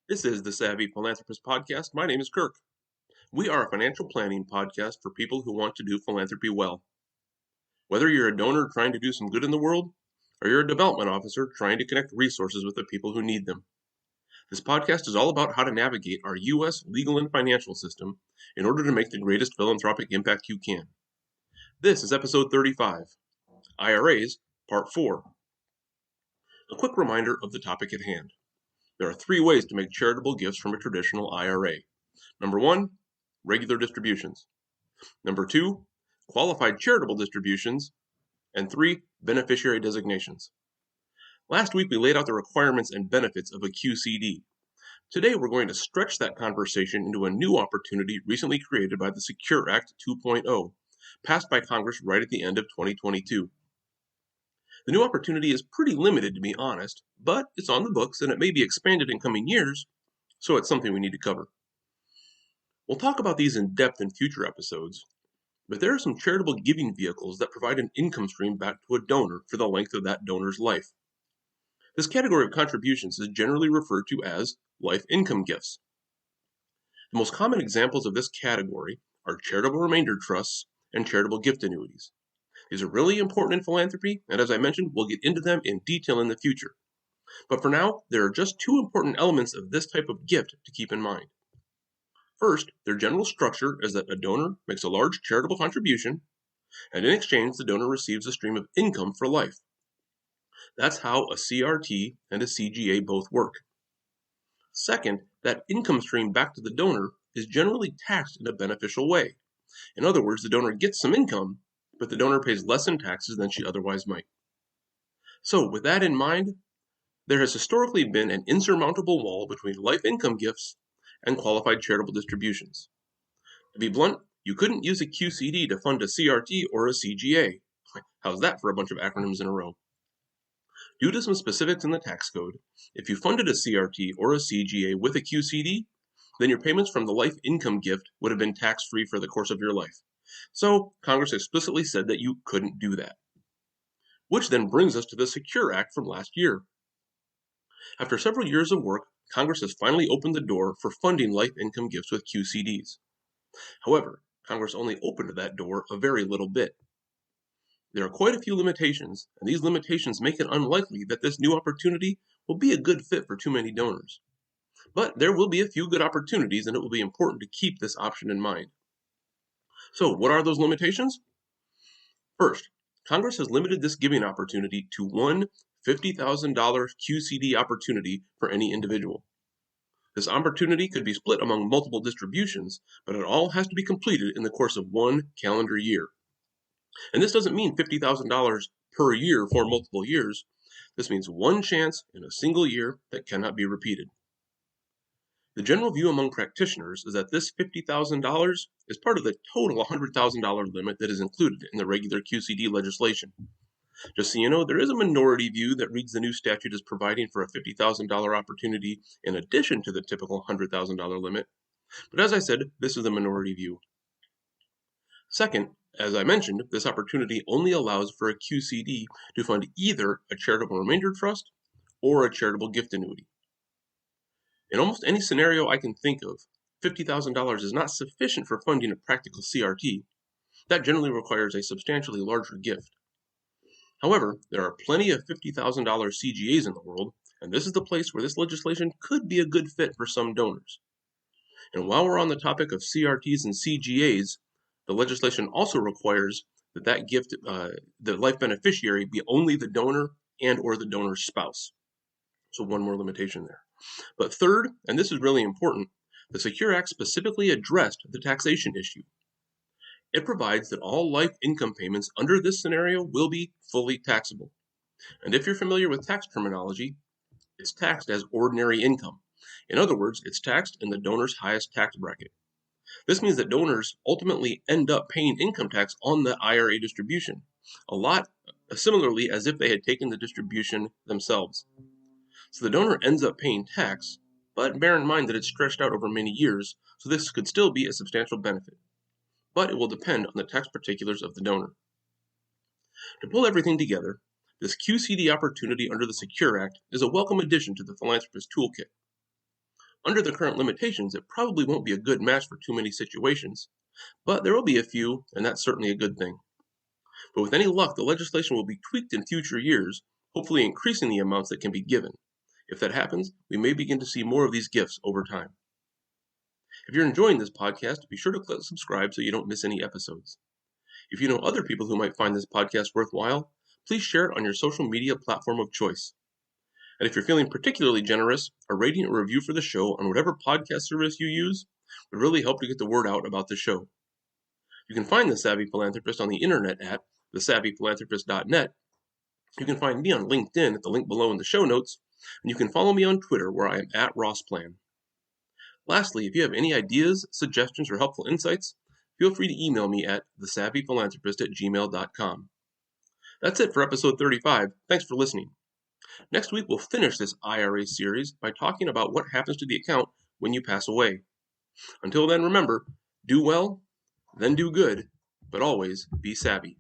This is the Savvy Philanthropist Podcast. My name is Kirk. We are a financial planning podcast for people who want to do philanthropy well. Whether you're a donor trying to do some good in the world, or you're a development officer trying to connect resources with the people who need them, this podcast is all about how to navigate our U.S. legal and financial system in order to make the greatest philanthropic impact you can. This is episode 35, IRAs, Part 4. A quick reminder of the topic at hand. There are three ways to make charitable gifts from a traditional IRA. Number one, regular distributions. Number two, qualified charitable distributions. And three, beneficiary designations. Last week we laid out the requirements and benefits of a QCD. Today we're going to stretch that conversation into a new opportunity recently created by the Secure Act 2.0, passed by Congress right at the end of 2022. The new opportunity is pretty limited, to be honest, but it's on the books and it may be expanded in coming years, so it's something we need to cover. We'll talk about these in depth in future episodes, but there are some charitable giving vehicles that provide an income stream back to a donor for the length of that donor's life. This category of contributions is generally referred to as life income gifts. The most common examples of this category are charitable remainder trusts and charitable gift annuities. These are really important in philanthropy, and as I mentioned, we'll get into them in detail in the future. But for now, there are just two important elements of this type of gift to keep in mind. First, their general structure is that a donor makes a large charitable contribution, and in exchange, the donor receives a stream of income for life. That's how a CRT and a CGA both work. Second, that income stream back to the donor is generally taxed in a beneficial way. In other words, the donor gets some income, but the donor pays less in taxes than she otherwise might. So, with that in mind, there has historically been an insurmountable wall between life income gifts and qualified charitable distributions. To be blunt, you couldn't use a QCD to fund a CRT or a CGA. How's that for a bunch of acronyms in a row? Due to some specifics in the tax code, if you funded a CRT or a CGA with a QCD, then your payments from the life income gift would have been tax-free for the course of your life. So, Congress explicitly said that you couldn't do that. Which then brings us to the Secure Act from last year. After several years of work, Congress has finally opened the door for funding life income gifts with QCDs. However, Congress only opened that door a very little bit. There are quite a few limitations, and these limitations make it unlikely that this new opportunity will be a good fit for too many donors. But there will be a few good opportunities, and it will be important to keep this option in mind. So, what are those limitations? First, Congress has limited this giving opportunity to one $50,000 QCD opportunity for any individual. This opportunity could be split among multiple distributions, but it all has to be completed in the course of one calendar year. And this doesn't mean $50,000 per year for multiple years. This means one chance in a single year that cannot be repeated. The general view among practitioners is that this $50,000 is part of the total $100,000 limit that is included in the regular QCD legislation. Just so you know, there is a minority view that reads the new statute as providing for a $50,000 opportunity in addition to the typical $100,000 limit. But as I said, this is the minority view. Second, as I mentioned, this opportunity only allows for a QCD to fund either a charitable remainder trust or a charitable gift annuity. In almost any scenario I can think of, $50,000 is not sufficient for funding a practical CRT. That generally requires a substantially larger gift. However, there are plenty of $50,000 CGAs in the world, and this is the place where this legislation could be a good fit for some donors. And while we're on the topic of CRTs and CGAs, the legislation also requires that that gift, the life beneficiary, be only the donor and or the donor's spouse. So one more limitation there. But third, and this is really important, the Secure Act specifically addressed the taxation issue. It provides that all life income payments under this scenario will be fully taxable. And if you're familiar with tax terminology, it's taxed as ordinary income. In other words, it's taxed in the donor's highest tax bracket. This means that donors ultimately end up paying income tax on the IRA distribution, a lot similarly as if they had taken the distribution themselves. So the donor ends up paying tax, but bear in mind that it's stretched out over many years, so this could still be a substantial benefit. But it will depend on the tax particulars of the donor. To pull everything together, this QCD opportunity under the Secure Act is a welcome addition to the philanthropist toolkit. Under the current limitations, it probably won't be a good match for too many situations, but there will be a few, and that's certainly a good thing. But with any luck, the legislation will be tweaked in future years, hopefully increasing the amounts that can be given. If that happens, we may begin to see more of these gifts over time. If you're enjoying this podcast, be sure to click subscribe so you don't miss any episodes. If you know other people who might find this podcast worthwhile, please share it on your social media platform of choice. And if you're feeling particularly generous, a rating or review for the show on whatever podcast service you use would really help to get the word out about the show. You can find The Savvy Philanthropist on the internet at thesavvyphilanthropist.net. You can find me on LinkedIn at the link below in the show notes, and you can follow me on Twitter where I am at RossPlan. Lastly, if you have any ideas, suggestions, or helpful insights, feel free to email me at thesavvyphilanthropist@gmail.com. That's it for episode 35. Thanks for listening. Next week, we'll finish this IRA series by talking about what happens to the account when you pass away. Until then, remember, do well, then do good, but always be savvy.